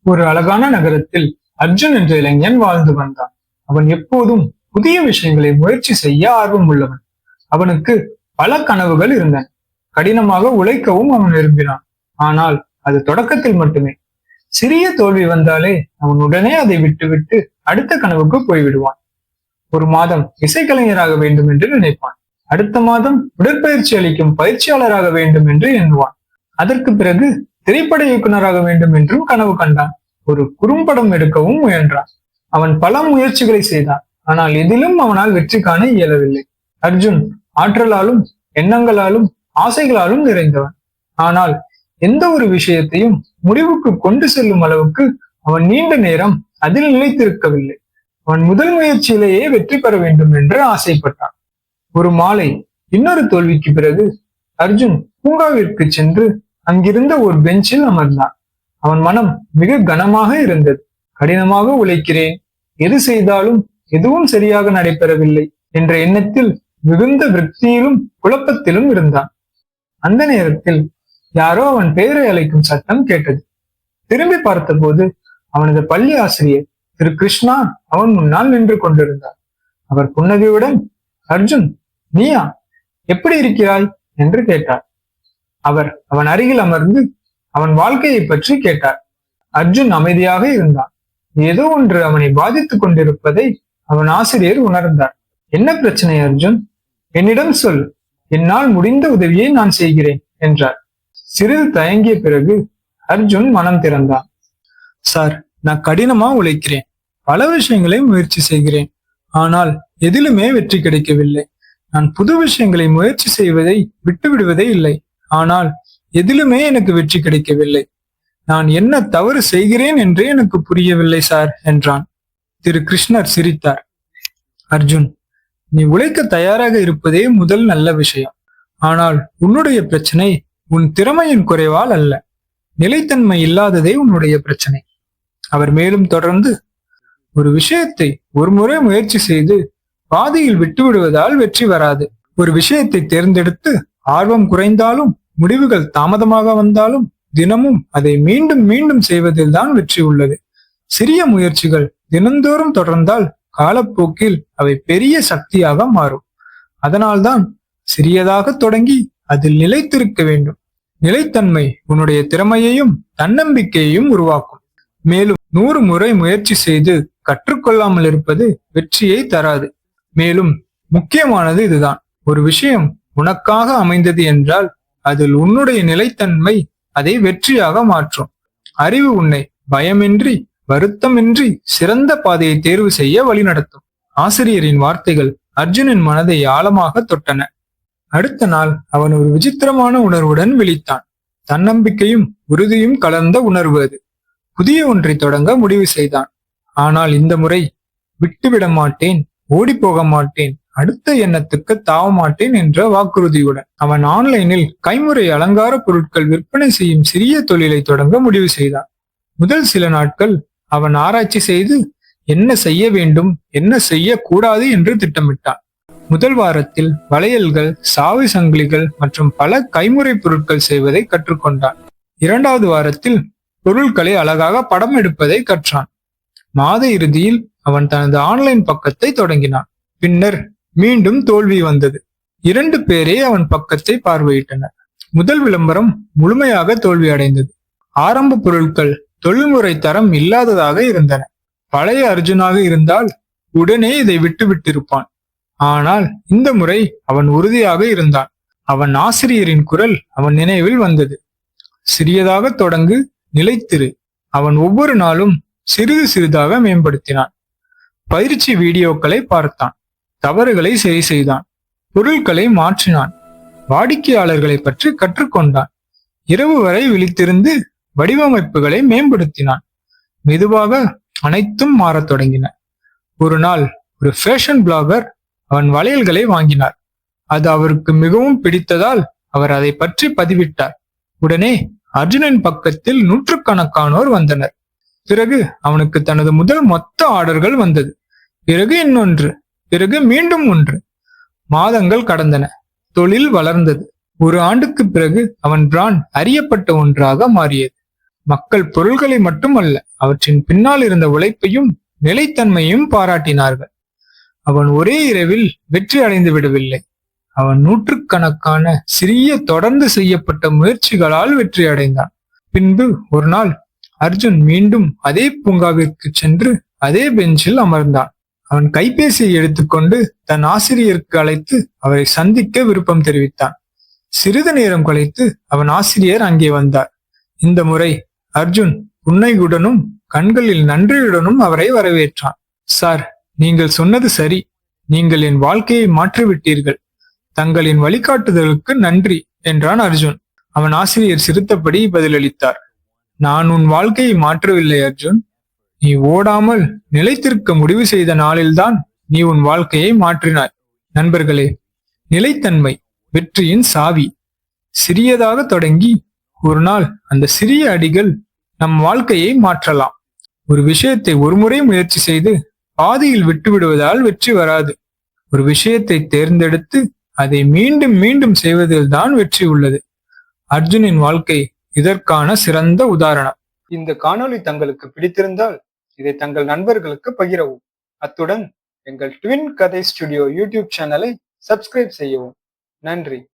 ஒரு அழகான நகரத்தில் அர்ஜுன் என்ற இளைஞன் வாழ்ந்து வந்தான். அவன் எப்போதும் புதிய விஷயங்களை முயற்சி செய்ய ஆர்வம் உள்ளவன். அவனுக்கு பல கனவுகள் இருந்தன. கடினமாக உழைக்கவும் அவன் விரும்பினான். ஆனால் அது தொடக்கத்தில் மட்டுமே. சிறிய தோல்வி வந்தாலே அவன் உடனே அதை விட்டுவிட்டு அடுத்த கனவுக்கு போய்விடுவான். ஒரு மாதம் இசைக்கலைஞராக வேண்டும் என்று நினைப்பான். அடுத்த மாதம் உடற்பயிற்சி அளிக்கும் பயிற்சியாளராக வேண்டும் என்று எண்ணுவான். அதற்கு பிறகு திரைப்பட இயக்குநராக வேண்டும் என்றும் கனவு கண்டான். ஒரு குறும்படம் எடுக்கவும் முயன்றான். அவன் பல முயற்சிகளை செய்தான். ஆனால் எதிலும் அவனால் வெற்றி காண இயலவில்லை. அர்ஜுன் ஆற்றலாலும் எண்ணங்களாலும் ஆசைகளாலும் நிறைந்தவன். ஆனால் எந்த ஒரு விஷயத்தையும் முடிவுக்கு கொண்டு செல்லும் அளவுக்கு அவன் நீண்ட நேரம் அதில் நிலைத்திருக்கவில்லை. அவன் முதல் முயற்சியிலேயே வெற்றி பெற வேண்டும் என்று ஆசைப்பட்டான். ஒரு மாலை இன்னொரு தோல்விக்கு பிறகு அர்ஜுன் பூங்காவிற்கு சென்று அங்கிருந்த ஒரு பெஞ்சில் அமர்ந்தான். அவன் மனம் மிக கனமாக இருந்தது. கடினமாக உழைக்கிறேன், எது செய்தாலும் எதுவும் சரியாக நடைபெறவில்லை என்ற எண்ணத்தில் மிகுந்த விரக்தியிலும் குழப்பத்திலும் இருந்தான். அந்த நேரத்தில் யாரோ அவன் பெயரை அழைக்கும் சத்தம் கேட்டது. திரும்பி பார்த்தபோது அவனது பள்ளி ஆசிரியர் திரு கிருஷ்ணா அவன் முன்னால் நின்று கொண்டிருந்தார். அவர் புன்னகையுடன், அர்ஜுன், நீயா, எப்படி இருக்கிறாய் என்று கேட்டார். அவர் அவன் அருகில் அமர்ந்து அவன் வாழ்க்கையை பற்றி கேட்டார். அர்ஜுன் அமைதியாக இருந்தான். ஏதோ ஒன்று அவனை பாதித்துக் கொண்டிருப்பதை அவன் ஆசிரியர் உணர்ந்தார். என்ன பிரச்சனை அர்ஜுன்? என்னிடம் சொல், என்னால் முடிந்த உதவியை நான் செய்கிறேன் என்றார். சிறிது தயங்கிய பிறகு அர்ஜுன் மனம் திறந்தான். சார், நான் கடினமா உழைக்கிறேன், பல விஷயங்களை முயற்சி செய்கிறேன், ஆனால் எதிலுமே வெற்றி கிடைக்கவில்லை. நான் புது விஷயங்களை முயற்சி செய்வதை விட்டுவிடுவதே இல்லை, ஆனால் எதிலுமே எனக்கு வெற்றி கிடைக்கவில்லை. நான் என்ன தவறு செய்கிறேன் என்றே எனக்கு புரியவில்லை சார் என்றான். திரு கிருஷ்ணர் சிரித்தார். அர்ஜுன், நீ உழைக்க தயாராக இருப்பதே முதல் நல்ல விஷயம். ஆனால் உன்னுடைய பிரச்சனை உன் திறமையின் குறைவால் அல்ல, நிலைத்தன்மை இல்லாததே உன்னுடைய பிரச்சனை. அவர் மேலும் தொடர்ந்து, ஒரு விஷயத்தை ஒரு முறை முயற்சி செய்து பாதியில் விட்டுவிடுவதால் வெற்றி வராது. ஒரு விஷயத்தை தேர்ந்தெடுத்து ஆர்வம் குறைந்தாலும் முடிவுகள் தாமதமாக வந்தாலும் தினமும் அதை மீண்டும் மீண்டும் செய்வதில் தான் வெற்றி உள்ளது. சிறிய முயற்சிகள் தினந்தோறும் தொடர்ந்தால் காலப்போக்கில் அவை பெரிய சக்தியாக மாறும். அதனால்தான் சிறியதாக தொடங்கி அதில் நிலைத்திருக்க வேண்டும். நிலைத்தன்மை உன்னுடைய திறமையையும் தன்னம்பிக்கையையும் உருவாக்கும். மேலும் 100 முறை முயற்சி செய்து கற்றுக்கொள்ளாமல் இருப்பது வெற்றியை தராது. மேலும் முக்கியமானது இதுதான், ஒரு விஷயம் உனக்காக அமைந்தது என்றால் அதில் உன்னுடைய நிலைத்தன்மை அதை வெற்றியாக மாற்றும். அறிவு உன்னை பயமின்றி வருத்தமின்றி சிறந்த பாதையை தேர்வு செய்ய வழிநடத்தும். ஆசிரியரின் வார்த்தைகள் அர்ஜுனின் மனதை ஆழமாக தொட்டன. அடுத்த நாள் அவன் ஒரு விசித்திரமான உணர்வுடன் விழித்தான். தன்னம்பிக்கையும் உறுதியும் கலந்த உணர்வு அது. புதிய ஒன்றை தொடங்க முடிவு செய்தான். ஆனால் இந்த முறை விட்டுவிட மாட்டேன், ஓடி போக மாட்டேன், அடுத்த எண்ணத்துக்கு தாவ மாட்டேன் என்ற வாக்குறுதியுடன் அவன் ஆன்லைனில் கைமுறை அலங்கார பொருட்கள் விற்பனை செய்யும் சிறிய தொழிலை தொடங்க முடிவு செய்தான். முதல் சில நாட்கள் அவன் ஆராய்ச்சி செய்து என்ன செய்ய வேண்டும், என்ன செய்யக்கூடாது என்று திட்டமிட்டான். முதல் வாரத்தில் வளையல்கள், சாவி சங்கிலிகள் மற்றும் பல கைமுறை பொருட்கள் செய்வதை கற்றுக்கொண்டான். 2வது வாரத்தில் பொருட்களை அழகாக படம் எடுப்பதை கற்றான். மாத இறுதியில் அவன் தனது ஆன்லைன் பக்கத்தை தொடங்கினான். பின்னர் மீண்டும் தோல்வி வந்தது. 2 பேரே அவன் பக்கத்தை பார்வையிட்டனர். முதல் விளம்பரம் முழுமையாக தோல்வி அடைந்தது. ஆரம்ப பொருட்கள் தொழில்முறை தரம் இல்லாததாக இருந்தன. பழைய அர்ஜுனாக இருந்தால் உடனே இதை விட்டுவிட்டிருப்பான். ஆனால் இந்த முறை அவன் உறுதியாக இருந்தான். அவன் ஆசிரியரின் குரல் அவன் நினைவில் வந்தது. சிறியதாக தொடங்கு, நிலைத்திரு. அவன் ஒவ்வொரு நாளும் சிறிது சிறிதாக மேம்படுத்தினான். பயிற்சி வீடியோக்களை பார்த்தான். தவறுகளை சரி செய்தான். பொருட்களை மாற்றினான். வாடிக்கையாளர்களை பற்றி கற்றுக்கொண்டான். இரவு வரை விழித்திருந்து வடிவமைப்புகளை மேம்படுத்தினான். மெதுவாக அனைத்தும் மாறத் தொடங்கின. ஒரு நாள் ஒரு ஃபேஷன் பிளாகர் அவன் வளையல்களை வாங்கினார். அது அவருக்கு மிகவும் பிடித்ததால் அவர் அதை பற்றி பதிவிட்டார். உடனே அர்ஜுனின் பக்கத்தில் 100கணக்கானோர் வந்தனர். பிறகு அவனுக்கு தனது முதல் மொத்த ஆர்டர்கள் வந்தது. பிறகு இன்னொன்று, பிறகு மீண்டும் ஒன்று. மாதங்கள் கடந்தன. தொழில் வளர்ந்தது. 1 ஆண்டுக்கு பிறகு அவன் பிராண்ட் அறியப்பட்ட ஒன்றாக மாறியது. மக்கள் பொருள்களை மட்டுமல்ல, அவற்றின் பின்னால் இருந்த உழைப்பையும் நிலைத்தன்மையும் பாராட்டினார்கள். அவன் ஒரே இரவில் வெற்றி அடைந்து விடவில்லை. அவன் நூற்றுக்கணக்கான சிறிய தொடர்ந்து செய்யப்பட்ட முயற்சிகளால் வெற்றி அடைந்தான். பின்பு ஒரு நாள் அர்ஜுன் மீண்டும் அதே பூங்காவிற்கு சென்று அதே பெஞ்சில் அமர்ந்தான். அவன் கைபேசியை எடுத்துக்கொண்டு தன் ஆசிரியருக்கு அழைத்து அவரை சந்திக்க விருப்பம் தெரிவித்தான். சிறிது நேரம் கழித்து அவன் ஆசிரியர் அங்கே வந்தார். இந்த முறை அர்ஜுன் புன்னையுடனும் கண்களில் நன்றியுடனும் அவரை வரவேற்றான். சார், நீங்கள் சொன்னது சரி. நீங்கள் என் வாழ்க்கையை மாற்றிவிட்டீர்கள். தங்களின் வழிகாட்டுதலுக்கு நன்றி என்றான் அர்ஜுன். அவன் ஆசிரியர் சிரித்தபடி பதிலளித்தார். நான் உன் வாழ்க்கையை மாற்றவில்லை அர்ஜுன். நீ ஓடாமல் நிலைத்திருக்க முடிவு செய்த நாளில்தான் நீ உன் வாழ்க்கையை மாற்றினாய். நண்பர்களே, நிலைத்தன்மை வெற்றியின் சாவி. சிறியதாக தொடங்கி ஒரு நாள் அந்த சிறிய அடிகள் நம் வாழ்க்கையை மாற்றலாம். ஒரு விஷயத்தை ஒருமுறை முயற்சி செய்து பாதியில் விட்டுவிடுவதால் வெற்றி வராது. ஒரு விஷயத்தை தேர்ந்தெடுத்து அதை மீண்டும் மீண்டும் செய்வதில் தான் வெற்றி உள்ளது. அர்ஜுனின் வாழ்க்கை இதற்கான சிறந்த உதாரணம். இந்த காணொளி தங்களுக்கு பிடித்திருந்தால் இதை தங்கள் நண்பர்களுக்கு பகிரவும். அத்துடன் எங்கள் ட்வின் கதை ஸ்டுடியோ யூடியூப் சேனலை சப்ஸ்கிரைப் செய்யவும். நன்றி.